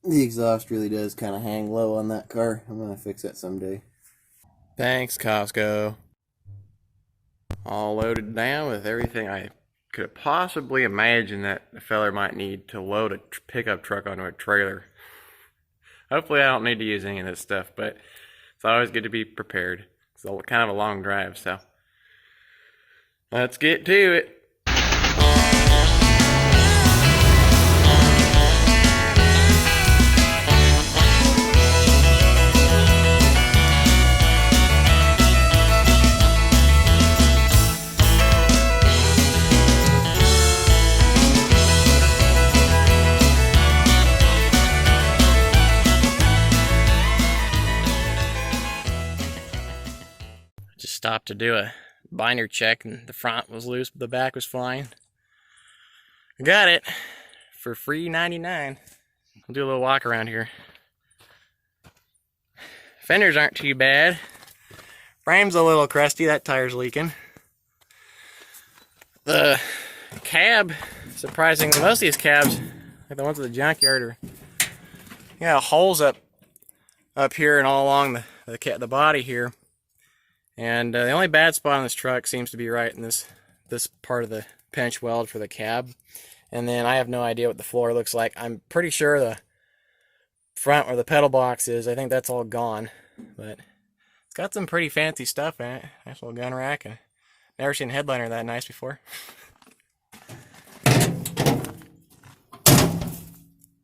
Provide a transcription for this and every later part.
The exhaust really does kind of hang low on that car. I'm going to fix that someday. Thanks, Costco. All loaded down with everything I could possibly imagine that a feller might need to load a pickup truck onto a trailer. Hopefully I don't need to use any of this stuff, but it's always good to be prepared. It's kind of a long drive, so let's get to it. Just stopped to do a binder check and the front was loose but the back was fine. I got it for free 99. I'll do a little walk around here. Fenders aren't too bad. Frame's a little crusty, that tire's leaking. The cab, surprisingly, most of these cabs, like the ones at the junkyard, are holes up here and all along the body here. And the only bad spot on this truck seems to be right in this part of the pinch weld for the cab. And then I have no idea what the floor looks like. I'm pretty sure the front where the pedal box is, I think that's all gone. But it's got some pretty fancy stuff in it. Nice little gun rack. And never seen a headliner that nice before.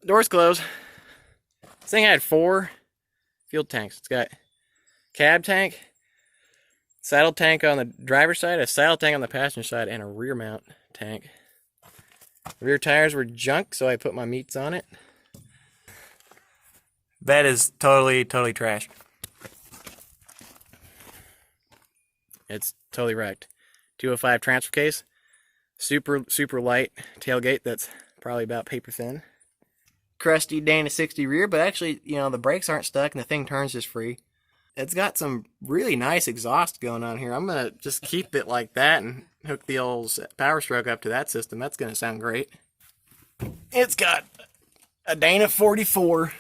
Doors closed. This thing had 4 fuel tanks. It's got cab tank, saddle tank on the driver's side, a saddle tank on the passenger side, and a rear mount tank. The rear tires were junk, so I put my meats on it. Bed is totally trashed. It's totally wrecked. 205 transfer case, super light tailgate that's probably about paper thin. Crusty Dana 60 rear, but actually, the brakes aren't stuck and the thing turns just free. It's got some really nice exhaust going on here. I'm going to just keep it like that and hook the old Powerstroke up to that system. That's going to sound great. It's got a Dana 44,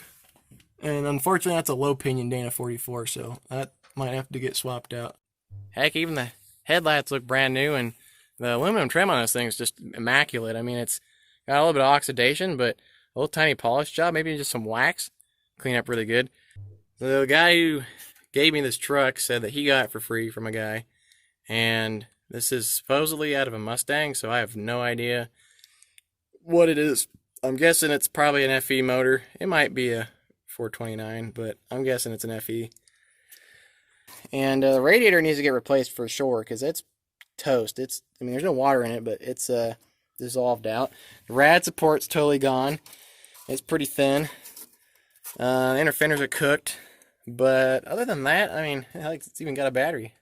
and unfortunately that's a low pinion Dana 44, so that might have to get swapped out. Heck, even the headlights look brand new, and the aluminum trim on this thing is just immaculate. I mean, it's got a little bit of oxidation, but a little tiny polish job, maybe just some wax. Clean up really good. The guy who gave me this truck said that he got it for free from a guy, and this is supposedly out of a Mustang, so I have no idea what it is. I'm guessing it's probably an FE motor. It might be a 429, but I'm guessing it's an FE. And the radiator needs to get replaced for sure, because it's toast. I mean, there's no water in it, but it's dissolved out. The rad support's totally gone. It's pretty thin. The inner fenders are cooked. But other than that, I mean, it's even got a battery.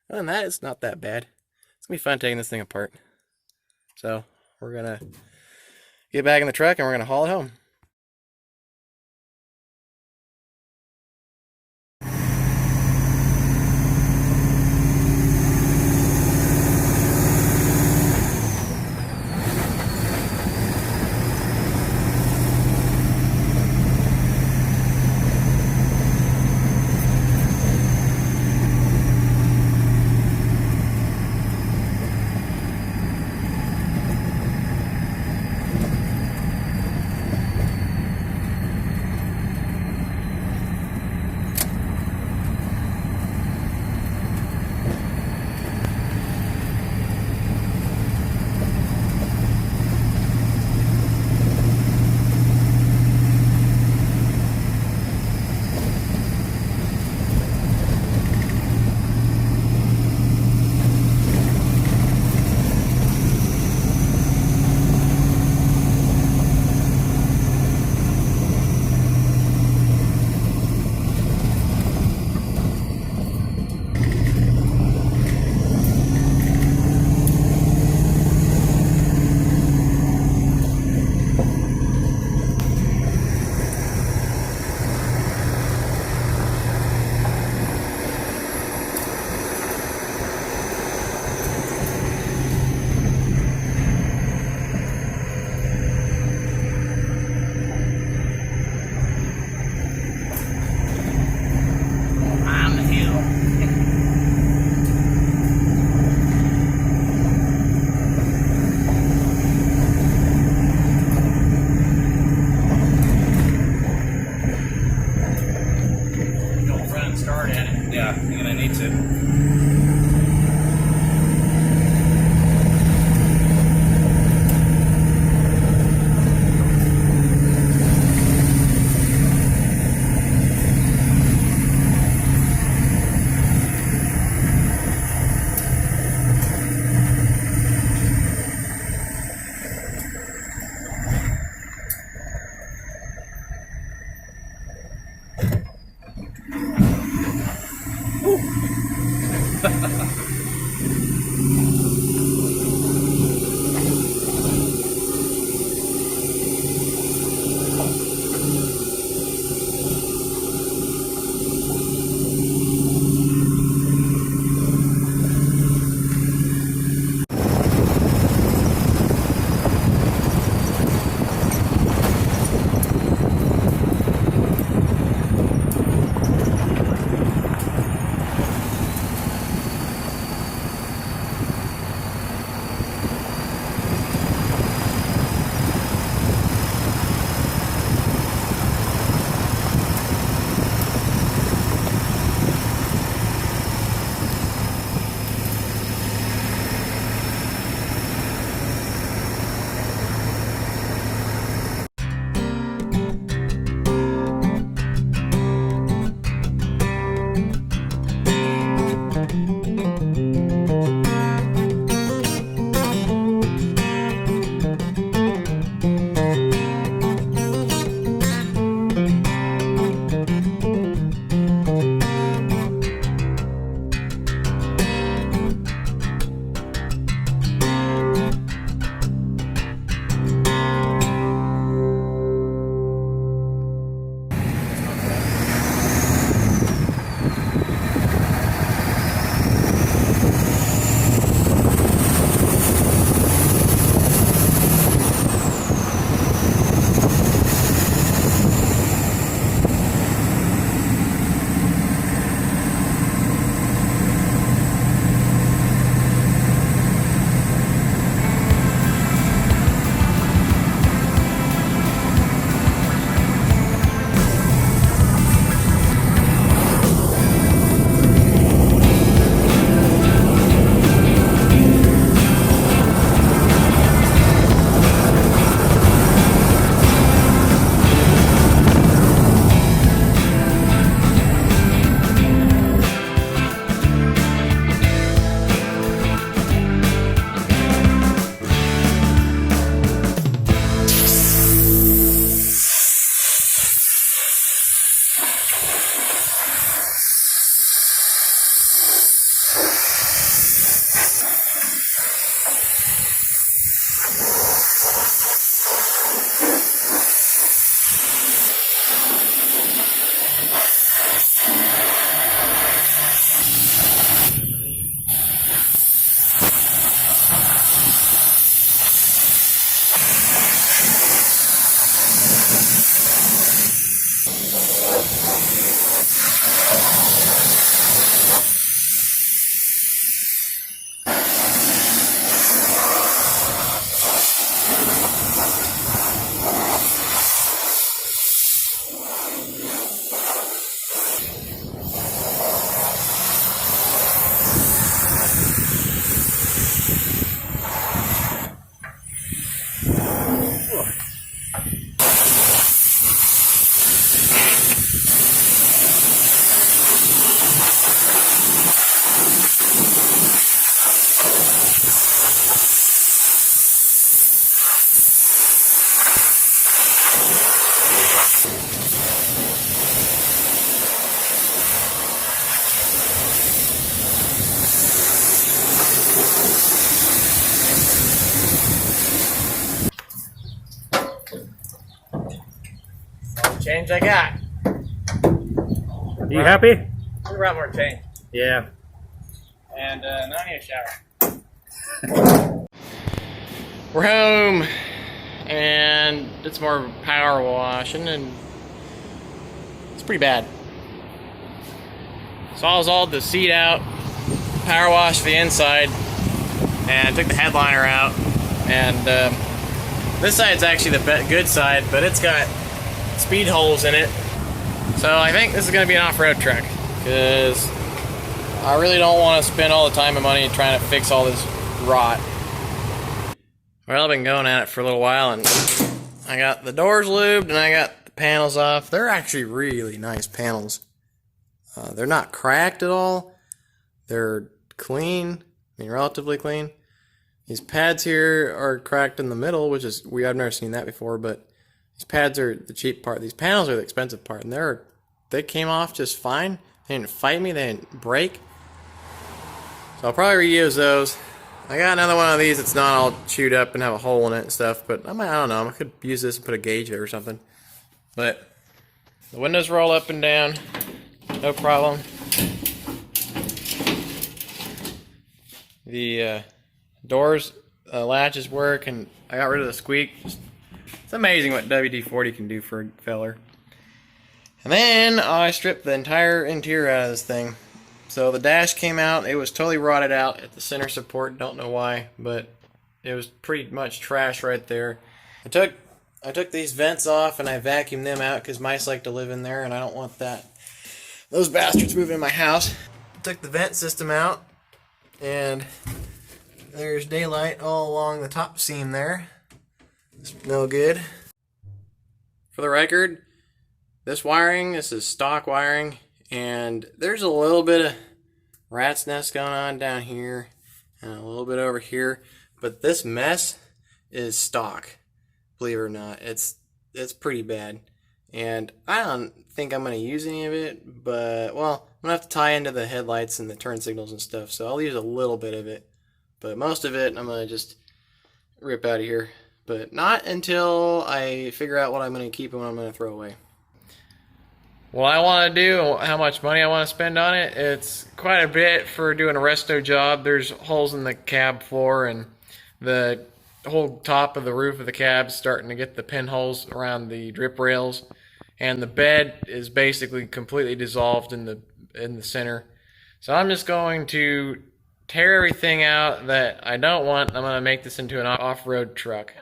Other than that, it's not that bad. It's going to be fun taking this thing apart. So, we're going to get back in the truck and we're going to haul it home. Change I got. You happy? A lot more change. Yeah. And now I need a shower. We're home and did some more power washing, and it's pretty bad. Sawzalled the seat out, power washed the inside, and took the headliner out. And this side's actually the good side, but it's got speed holes in it. So I think this is going to be an off-road truck, because I really don't want to spend all the time and money trying to fix all this rot. Well, I've been going at it for a little while, and I got the doors lubed and I got the panels off. They're actually really nice panels. They're not cracked at all. They're clean, I mean relatively clean. These pads here are cracked in the middle, which is weird. I've never seen that before, but these pads are the cheap part. These panels are the expensive part, and they came off just fine. They didn't fight me, they didn't break. So I'll probably reuse those. I got another one of these that's not all chewed up and have a hole in it and stuff, but I don't know, I could use this and put a gauge there or something. But the windows roll up and down, no problem. The doors, latches work, and I got rid of the squeak. It's amazing what WD-40 can do for a feller. And then I stripped the entire interior out of this thing. So the dash came out, it was totally rotted out at the center support, don't know why, but it was pretty much trash right there. I took these vents off and I vacuumed them out because mice like to live in there and I don't want those bastards moving in my house. Took the vent system out and there's daylight all along the top seam there. It's no good. For the record, this is stock wiring. And there's a little bit of rat's nest going on down here and a little bit over here, but this mess is stock, believe it or not. It's pretty bad, and I don't think I'm going to use any of it, but well, I'm going to have to tie into the headlights and the turn signals and stuff, so I'll use a little bit of it, but most of it I'm going to just rip out of here, but not until I figure out what I'm going to keep and what I'm going to throw away. What I want to do, how much money I want to spend on it, it's quite a bit for doing a resto job. There's holes in the cab floor and the whole top of the roof of the cab starting to get the pinholes around the drip rails. And the bed is basically completely dissolved in the center. So I'm just going to tear everything out that I don't want. I'm going to make this into an off-road truck.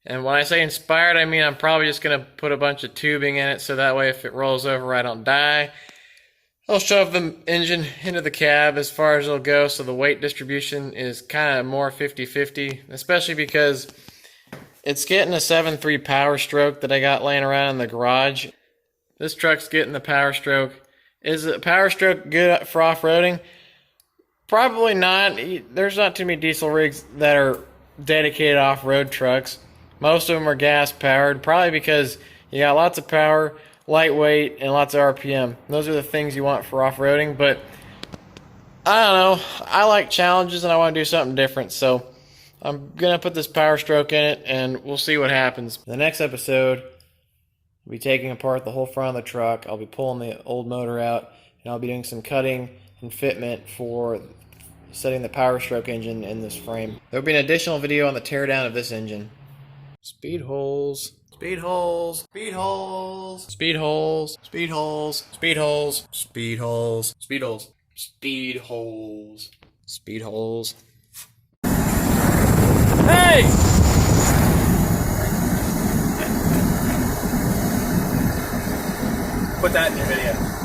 And when I say inspired, I mean I'm probably just going to put a bunch of tubing in it so that way if it rolls over I don't die. I'll shove the engine into the cab as far as it'll go so the weight distribution is kind of more 50-50, especially because it's getting a 7.3 Powerstroke that I got laying around in the garage. This truck's getting the Powerstroke. Is a Powerstroke good for off-roading? Probably not. There's not too many diesel rigs that are dedicated off-road trucks. Most of them are gas powered, probably because you got lots of power, lightweight, and lots of RPM. Those are the things you want for off-roading, but I don't know. I like challenges and I want to do something different, so I'm going to put this Powerstroke in it and we'll see what happens. The next episode, I'll be taking apart the whole front of the truck. I'll be pulling the old motor out and I'll be doing some cutting and fitment for setting the Powerstroke engine in this frame. There will be an additional video on the teardown of this engine. Speed holes. Speed holes. Speed holes. Speed holes. Speed holes. Speed holes. Speed holes. Speed holes. Speed holes. Speed holes. Hey! Put that in your video.